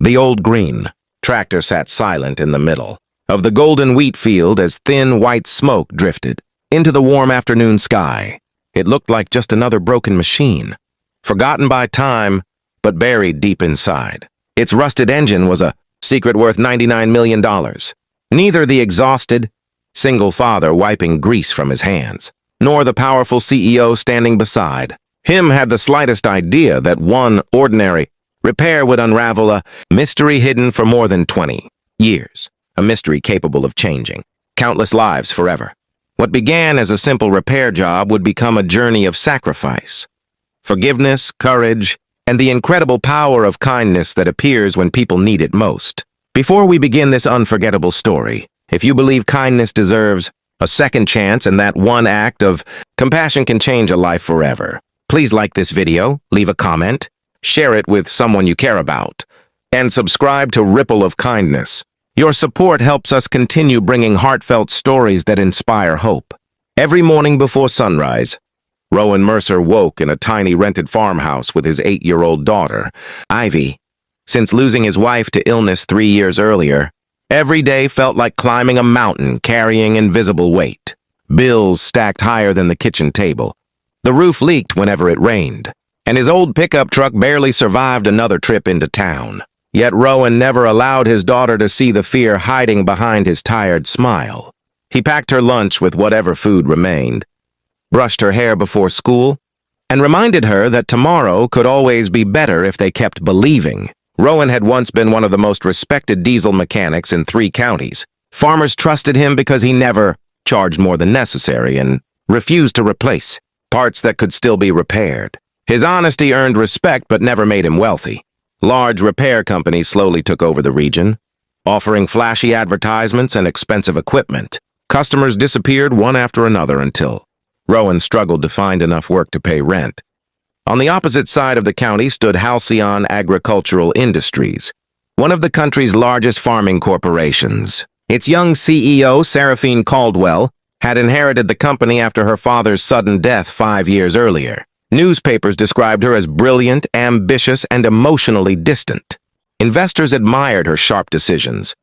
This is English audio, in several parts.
The old green tractor sat silent in the middle of the golden wheat field as thin white smoke drifted into the warm afternoon sky. It looked like just another broken machine, forgotten by time, but buried deep inside. Its rusted engine was a secret worth $99 million. Neither the exhausted, single father wiping grease from his hands, nor the powerful CEO standing beside him had the slightest idea that one ordinary repair would unravel a mystery hidden for more than 20 years, a mystery capable of changing countless lives forever. What began as a simple repair job would become a journey of sacrifice, forgiveness, courage, and the incredible power of kindness that appears when people need it most. Before we begin this unforgettable story, if you believe kindness deserves a second chance and that one act of compassion can change a life forever, please like this video, leave a comment, share it with someone you care about, and subscribe to Ripple of Kindness. Your support helps us continue bringing heartfelt stories that inspire hope. Every morning before sunrise, Rowan Mercer woke in a tiny rented farmhouse with his 8-year-old daughter, Ivy. Since losing his wife to illness 3 years earlier, every day felt like climbing a mountain carrying invisible weight. Bills stacked higher than the kitchen table. The roof leaked whenever it rained, and his old pickup truck barely survived another trip into town. Yet Rowan never allowed his daughter to see the fear hiding behind his tired smile. He packed her lunch with whatever food remained, brushed her hair before school, and reminded her that tomorrow could always be better if they kept believing. Rowan had once been one of the most respected diesel mechanics in 3 counties. Farmers trusted him because he never charged more than necessary and refused to replace parts that could still be repaired. His honesty earned respect but never made him wealthy. Large repair companies slowly took over the region, offering flashy advertisements and expensive equipment. Customers disappeared one after another until Rowan struggled to find enough work to pay rent. On the opposite side of the county stood Halcyon Agricultural Industries, one of the country's largest farming corporations. Its young CEO, Seraphine Caldwell, had inherited the company after her father's sudden death 5 years earlier. Newspapers described her as brilliant, ambitious, and emotionally distant. Investors admired her sharp decisions,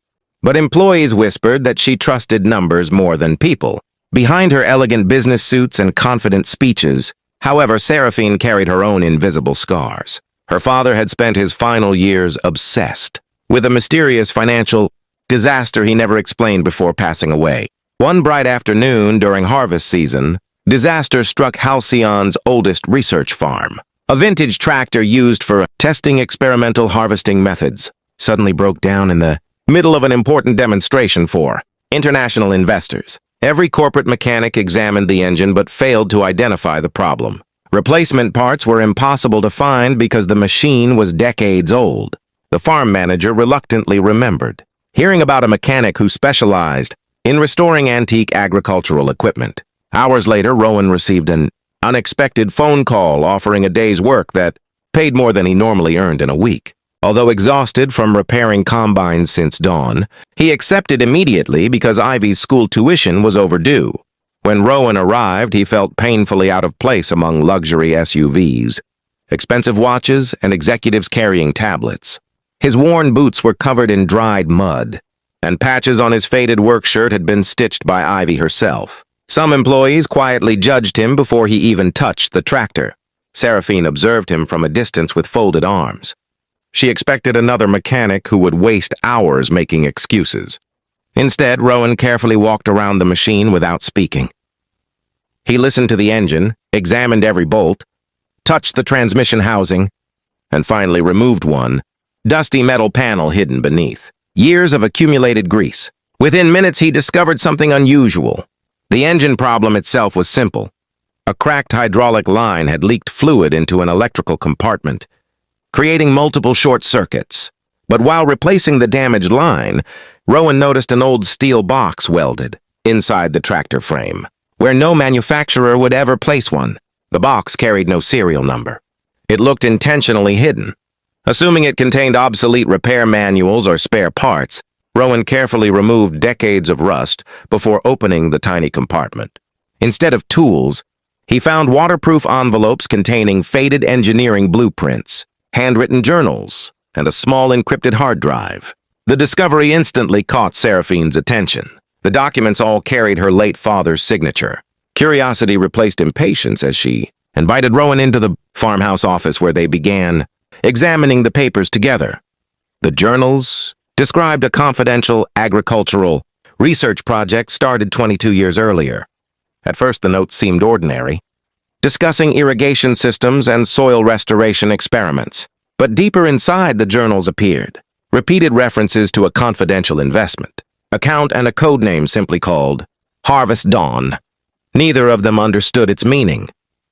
but employees whispered that she trusted numbers more than people. Behind her elegant business suits and confident speeches, however, Seraphine carried her own invisible scars. Her father had spent his final years obsessed with a mysterious financial disaster he never explained before passing away. One bright afternoon during harvest season, disaster struck Halcyon's oldest research farm. A vintage tractor used for testing experimental harvesting methods suddenly broke down in the middle of an important demonstration for international investors. Every corporate mechanic examined the engine but failed to identify the problem. Replacement parts were impossible to find because the machine was decades old. The farm manager reluctantly remembered hearing about a mechanic who specialized in restoring antique agricultural equipment. Hours later, Rowan received an unexpected phone call offering a day's work that paid more than he normally earned in a week. Although exhausted from repairing combines since dawn, he accepted immediately because Ivy's school tuition was overdue. When Rowan arrived, he felt painfully out of place among luxury SUVs, expensive watches, and executives carrying tablets. His worn boots were covered in dried mud, and patches on his faded work shirt had been stitched by Ivy herself. Some employees quietly judged him before he even touched the tractor. Seraphine observed him from a distance with folded arms. She expected another mechanic who would waste hours making excuses. Instead, Rowan carefully walked around the machine without speaking. He listened to the engine, examined every bolt, touched the transmission housing, and finally removed one dusty metal panel hidden beneath. Years of accumulated grease. Within minutes, he discovered something unusual. The engine problem itself was simple. A cracked hydraulic line had leaked fluid into an electrical compartment, creating multiple short circuits. But while replacing the damaged line, Rowan noticed an old steel box welded inside the tractor frame, where no manufacturer would ever place one. The box carried no serial number. It looked intentionally hidden. Assuming it contained obsolete repair manuals or spare parts, Rowan carefully removed decades of rust before opening the tiny compartment. Instead of tools, he found waterproof envelopes containing faded engineering blueprints, handwritten journals, and a small encrypted hard drive. The discovery instantly caught Seraphine's attention. The documents all carried her late father's signature. Curiosity replaced impatience as she invited Rowan into the farmhouse office where they began examining the papers together. The journals described a confidential agricultural research project started 22 years earlier. At first, the notes seemed ordinary, discussing irrigation systems and soil restoration experiments. But deeper inside, the journals appeared repeated references to a confidential investment account and a code name simply called Harvest Dawn. Neither of them understood its meaning.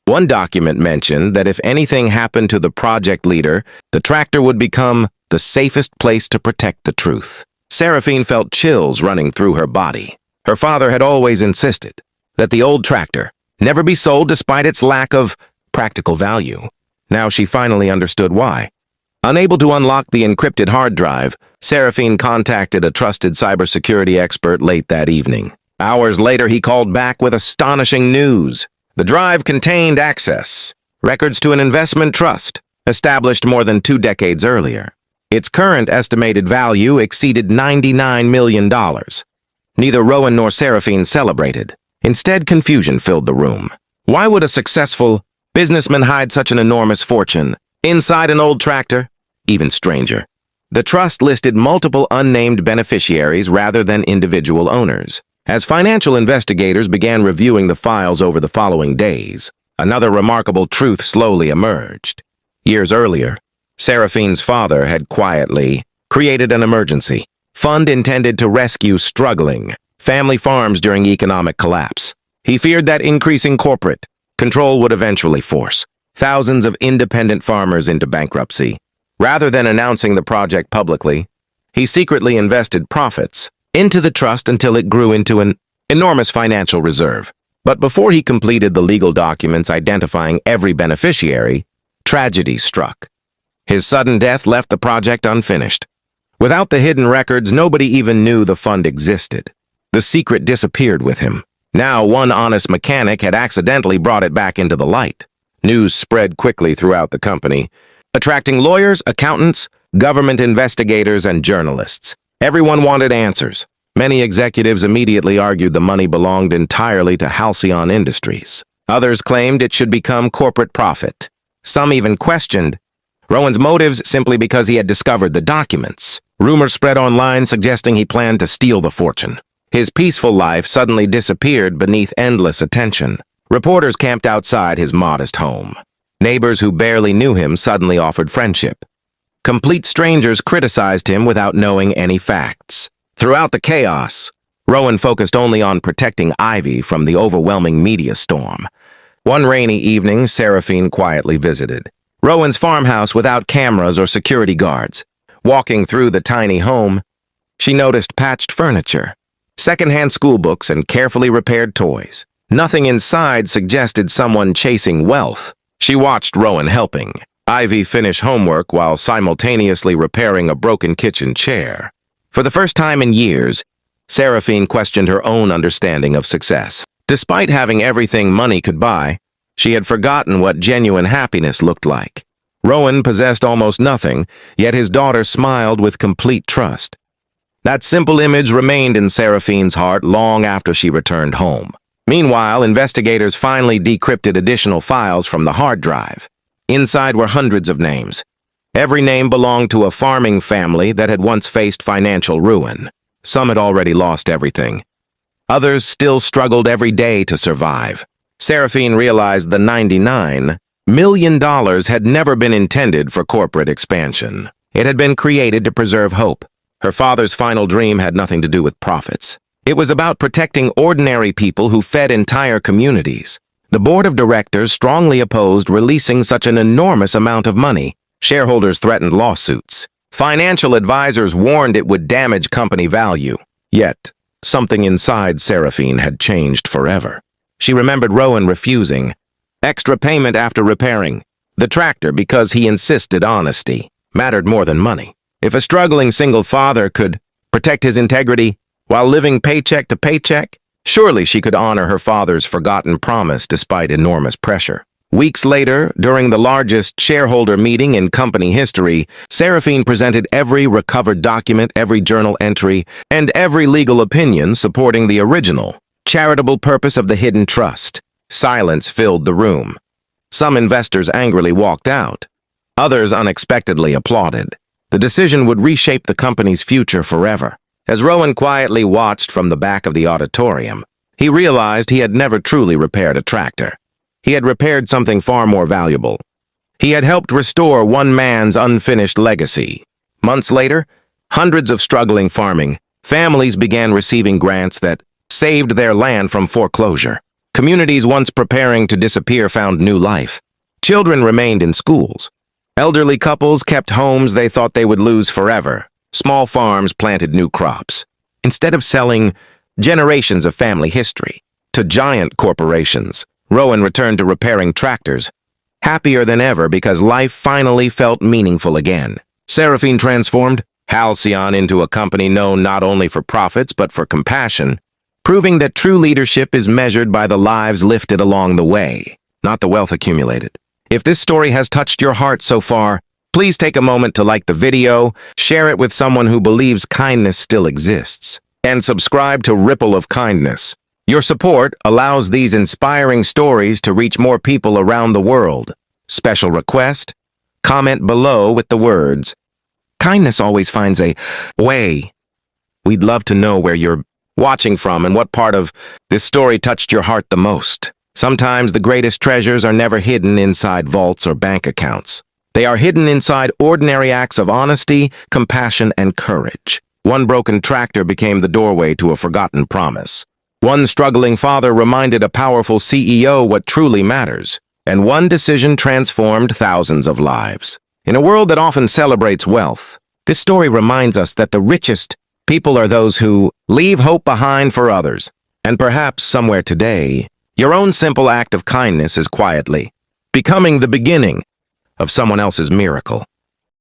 One document mentioned that if anything happened to the project leader, the tractor would become the safest place to protect the truth. Seraphine felt chills running through her body. Her father had always insisted that the old tractor never be sold despite its lack of practical value. Now she finally understood why. Unable to unlock the encrypted hard drive, Seraphine contacted a trusted cybersecurity expert late that evening. Hours later, he called back with astonishing news. The drive contained access, records to an investment trust, established more than 2 decades earlier. Its current estimated value exceeded $99 million. Neither Rowan nor Seraphine celebrated. Instead, confusion filled the room. Why would a successful businessman hide such an enormous fortune inside an old tractor? Even stranger, the trust listed multiple unnamed beneficiaries rather than individual owners. As financial investigators began reviewing the files over the following days, another remarkable truth slowly emerged. Years earlier, Seraphine's father had quietly created an emergency fund intended to rescue struggling family farms during economic collapse. He feared that increasing corporate control would eventually force thousands of independent farmers into bankruptcy. Rather than announcing the project publicly, he secretly invested profits into the trust until it grew into an enormous financial reserve. But before he completed the legal documents identifying every beneficiary, tragedy struck. His sudden death left the project unfinished. Without the hidden records, nobody even knew the fund existed. The secret disappeared with him. Now, one honest mechanic had accidentally brought it back into the light. News spread quickly throughout the company, attracting lawyers, accountants, government investigators, and journalists. Everyone wanted answers. Many executives immediately argued the money belonged entirely to Halcyon Industries. Others claimed it should become corporate profit. Some even questioned Rowan's motives simply because he had discovered the documents. Rumors spread online suggesting he planned to steal the fortune. His peaceful life suddenly disappeared beneath endless attention. Reporters camped outside his modest home. Neighbors who barely knew him suddenly offered friendship. Complete strangers criticized him without knowing any facts. Throughout the chaos, Rowan focused only on protecting Ivy from the overwhelming media storm. One rainy evening, Seraphine quietly visited Rowan's farmhouse without cameras or security guards. Walking through the tiny home, she noticed patched furniture, secondhand school books, and carefully repaired toys. Nothing inside suggested someone chasing wealth. She watched Rowan helping Ivy finish homework while simultaneously repairing a broken kitchen chair. For the first time in years, Seraphine questioned her own understanding of success. Despite having everything money could buy, she had forgotten what genuine happiness looked like. Rowan possessed almost nothing, yet his daughter smiled with complete trust. That simple image remained in Seraphine's heart long after she returned home. Meanwhile, investigators finally decrypted additional files from the hard drive. Inside were hundreds of names. Every name belonged to a farming family that had once faced financial ruin. Some had already lost everything. Others still struggled every day to survive. Seraphine realized the $99 million had never been intended for corporate expansion. It had been created to preserve hope. Her father's final dream had nothing to do with profits. It was about protecting ordinary people who fed entire communities. The board of directors strongly opposed releasing such an enormous amount of money. Shareholders threatened lawsuits. Financial advisors warned it would damage company value. Yet, something inside Seraphine had changed forever. She remembered Rowan refusing extra payment after repairing the tractor because he insisted honesty mattered more than money. If a struggling single father could protect his integrity while living paycheck to paycheck, surely she could honor her father's forgotten promise despite enormous pressure. Weeks later, during the largest shareholder meeting in company history, Seraphine presented every recovered document, every journal entry, and every legal opinion supporting the original, charitable purpose of the hidden trust. Silence filled the room. Some investors angrily walked out. Others unexpectedly applauded. The decision would reshape the company's future forever. As Rowan quietly watched from the back of the auditorium, he realized he had never truly repaired a tractor. He had repaired something far more valuable. He had helped restore one man's unfinished legacy. Months later, hundreds of struggling farming families began receiving grants that saved their land from foreclosure. Communities once preparing to disappear found new life. Children remained in schools. Elderly couples kept homes they thought they would lose forever. Small farms planted new crops. Instead of selling generations of family history to giant corporations, Rowan returned to repairing tractors, happier than ever because life finally felt meaningful again. Seraphine transformed Halcyon into a company known not only for profits but for compassion, proving that true leadership is measured by the lives lifted along the way, not the wealth accumulated. If this story has touched your heart so far, please take a moment to like the video, share it with someone who believes kindness still exists, and subscribe to Ripple of Kindness. Your support allows these inspiring stories to reach more people around the world. Special request? Comment below with the words, "Kindness always finds a way." We'd love to know where you're watching from and what part of this story touched your heart the most. Sometimes the greatest treasures are never hidden inside vaults or bank accounts. They are hidden inside ordinary acts of honesty, compassion, and courage. One broken tractor became the doorway to a forgotten promise. One struggling father reminded a powerful CEO what truly matters. And one decision transformed thousands of lives. In a world that often celebrates wealth, this story reminds us that the richest people are those who leave hope behind for others. And perhaps somewhere today, your own simple act of kindness is quietly becoming the beginning of someone else's miracle.